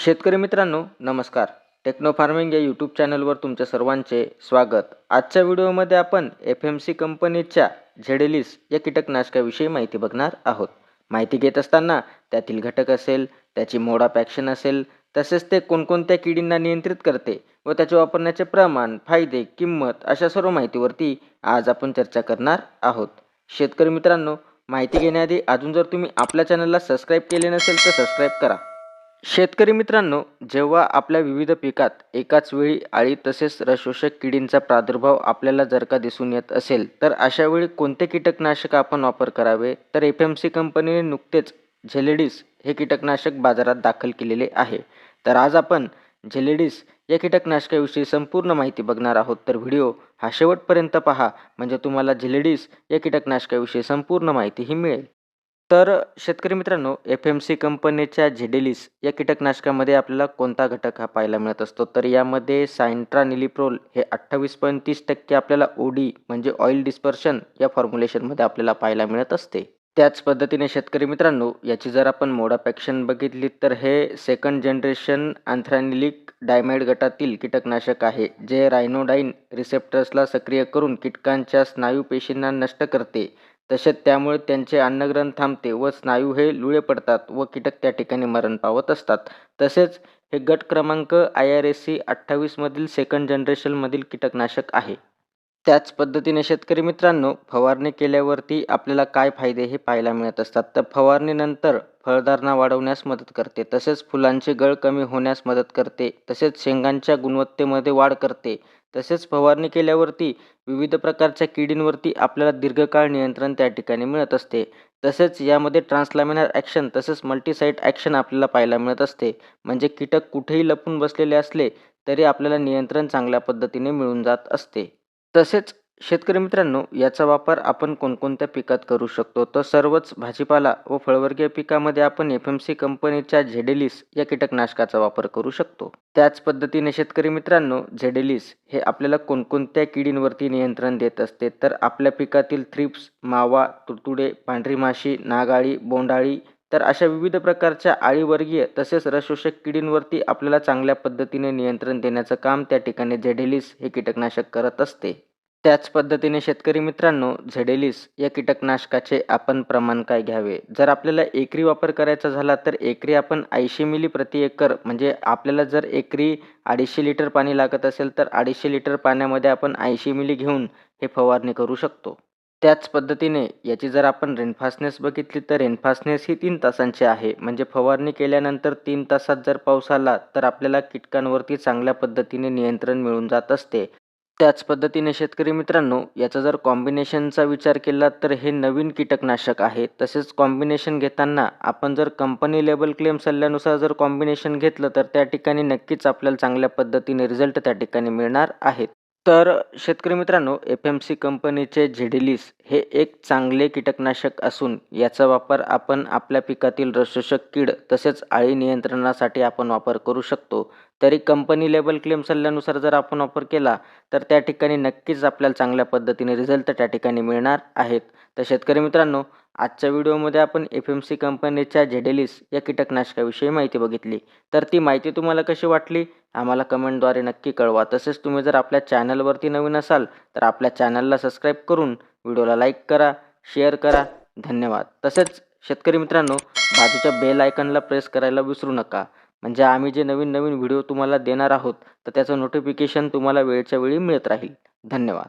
शेतकरी मित्रांनो नमस्कार. टेक्नो फार्मिंग या यूट्यूब चॅनलवर तुमच्या सर्वांचे स्वागत. आजच्या व्हिडिओमध्ये आपण FMC कंपनीच्या झेडेलिस या कीटकनाशकाविषयी माहिती बघणार आहोत. माहिती घेत असताना त्यातील घटक असेल, त्याची मोड ऑफ ॲक्शन असेल, तसेच ते कोणकोणत्या किडींना नियंत्रित करते व त्याचे वापरण्याचे प्रमाण, फायदे, किंमत अशा सर्व माहितीवरती आज आपण चर्चा करणार आहोत. शेतकरी मित्रांनो, माहिती घेण्याआधी अजून जर तुम्ही आपल्या चॅनलला सबस्क्राईब केले नसेल तर सबस्क्राईब करा. शेतकरी मित्रांनो, जेव्हा आपल्या विविध पिकात एकाच वेळी अळी तसेच रसशोषक किडींचा प्रादुर्भाव आपल्याला जर का दिसून येत असेल तर अशा वेळी कोणते कीटकनाशक आपण वापर करावे, तर FMC कंपनीने नुकतेच झेलेडिस हे कीटकनाशक बाजारात दाखल केलेले आहे. तर आज आपण झेलेडिस या कीटकनाशकाविषयी संपूर्ण माहिती बघणार आहोत. तर व्हिडिओ हा शेवटपर्यंत पहा, म्हणजे तुम्हाला झेलेडिस या कीटकनाशकाविषयी संपूर्ण माहितीही मिळेल. तर शेतकरी मित्रांनो, FMC कंपनीच्या झेडेलिस या कीटकनाशकामध्ये आपल्याला कोणता घटक हा पाहायला मिळत असतो, तर यामध्ये सायंट्रानिलिप्रोल हे 28.30% आपल्याला OD म्हणजे ऑइल डिस्पर्शन या फॉर्म्युलेशनमध्ये आपल्याला पाहायला मिळत असते. त्याच पद्धतीने शेतकरी मित्रांनो, याची जर आपण मोड ऑफ ॲक्शन बघितली तर हे सेकंड जनरेशन अँथ्रानिलिक डायमाइड गटातील कीटकनाशक आहे, जे रायनोडाइन रिसेप्टर्सला सक्रिय करून कीटकांच्या स्नायू पेशींना नष्ट करते. तसेच त्यामुळे त्यांचे अन्नग्रहण थांबते व स्नायू हे लुळे पडतात व कीटक त्या ठिकाणी मरण पावत असतात. तसेच हे गट क्रमांक IRSC 28 मधील सेकंड जनरेशनमधील कीटकनाशक आहे. त्याच पद्धतीने शेतकरी मित्रांनो, फवारणी केल्यावरती आपल्याला काय फायदे हे पाहायला मिळत असतात. तर फवारणीनंतर फळधारणा वाढवण्यास मदत करते, तसेच फुलांची गळ कमी होण्यास मदत करते, तसेच शेंगांच्या गुणवत्तेमध्ये वाढ करते. तसेच फवारणी केल्यावरती विविध प्रकारच्या किडींवरती आपल्याला दीर्घकाळ नियंत्रण त्या ठिकाणी मिळत असते. तसेच यामध्ये ट्रान्सलॅमिनर ॲक्शन तसेच मल्टीसाइट ॲक्शन आपल्याला पाहायला मिळत असते, म्हणजे कीटक कुठेही लपून बसलेले असले तरी आपल्याला नियंत्रण चांगल्या पद्धतीने मिळून जात असते. तसेच शेतकरी मित्रांनो, याचा वापर आपण कोणकोणत्या पिकात करू शकतो, तर सर्वच भाजीपाला व फळवर्गीय पिकामध्ये आपण FMC कंपनीच्या झेडेलिस या कीटकनाशकाचा वापर करू शकतो. त्याच पद्धतीने शेतकरी मित्रांनो, झेडेलिस हे आपल्याला कोणकोणत्या किडींवरती नियंत्रण देत असते, तर आपल्या पिकातील थ्रिप्स, मावा, तुडतुडे, पांढरी माशी, नागाळी, बोंडाळी तर अशा विविध प्रकारच्या अळीवर्गीय तसेच रसशोषक किडींवरती आपल्याला चांगल्या पद्धतीने नियंत्रण देण्याचं काम त्या ठिकाणी झेडेलिस हे कीटकनाशक करत असते. त्याच पद्धतीने शेतकरी मित्रांनो, झेडेलिस या कीटकनाशकाचे आपण प्रमाण काय घ्यावे, जर आपल्याला एकरी वापर करायचा झाला तर एकरी आपण 80 मिली प्रति एकर, म्हणजे आपल्याला जर एकरी 250 लिटर पाणी लागत असेल तर 250 लिटर पाण्यामध्ये आपण 80 मिली घेऊन हे फवारणी करू शकतो. त्याच पद्धतीने याची जर आपण रेनफास्टनेस बघितली तर रेनफास्टनेस ही 3 तासांची आहे, म्हणजे फवारणी केल्यानंतर 3 तासात जर पाऊस आला तर आपल्याला कीटकांवरती चांगल्या पद्धतीने नियंत्रण मिळून जात असते. त्याच पद्धतीने शेतकरी मित्रांनो, याचा जर कॉम्बिनेशनचा विचार केला तर हे नवीन कीटकनाशक आहे. तसेच कॉम्बिनेशन घेताना आपण जर कंपनी लेबल क्लेम सल्ल्यानुसार जर कॉम्बिनेशन घेतलं तर त्या ठिकाणी नक्कीच आपल्याला चांगल्या पद्धतीने रिझल्ट त्या ठिकाणी मिळणार आहेत. तर शेतकरी मित्रांनो, FMC कंपनीचे झेडेलिस हे एक चांगले कीटकनाशक असून याचा वापर आपण आपल्या पिकातील रसशोषक कीड तसेच अळी नियंत्रणासाठी आपण वापर करू शकतो. तरी कंपनी लेबल क्लेम सल्ल्यानुसार जर आपण वापर केला तर त्या ठिकाणी नक्कीच आपल्याला चांगल्या पद्धतीने रिझल्ट त्या ठिकाणी मिळणार आहेत. तर शेतकरी मित्रांनो, आजच्या व्हिडिओमध्ये आपण FMC कंपनीच्या झेडेलिस या कीटकनाशकाविषयी माहिती बघितली. तर ती माहिती तुम्हाला कशी वाटली आम्हाला कमेंटद्वारे नक्की कळवा. तसेच तुम्ही जर आपल्या चॅनलवरती नवीन असाल तर आपल्या चॅनलला सबस्क्राईब करून व्हिडिओला लाईक करा, शेअर करा. धन्यवाद. तसेच शेतकरी मित्रांनो, बाजूच्या बेल आयकॉनला प्रेस करायला विसरू नका, म्हणजे आम्ही जे नवीन नवीन व्हिडिओ तुम्हाला देणार आहोत तर त्याचं नोटिफिकेशन तुम्हाला वेळच्या वेळी मिळत राहील. धन्यवाद.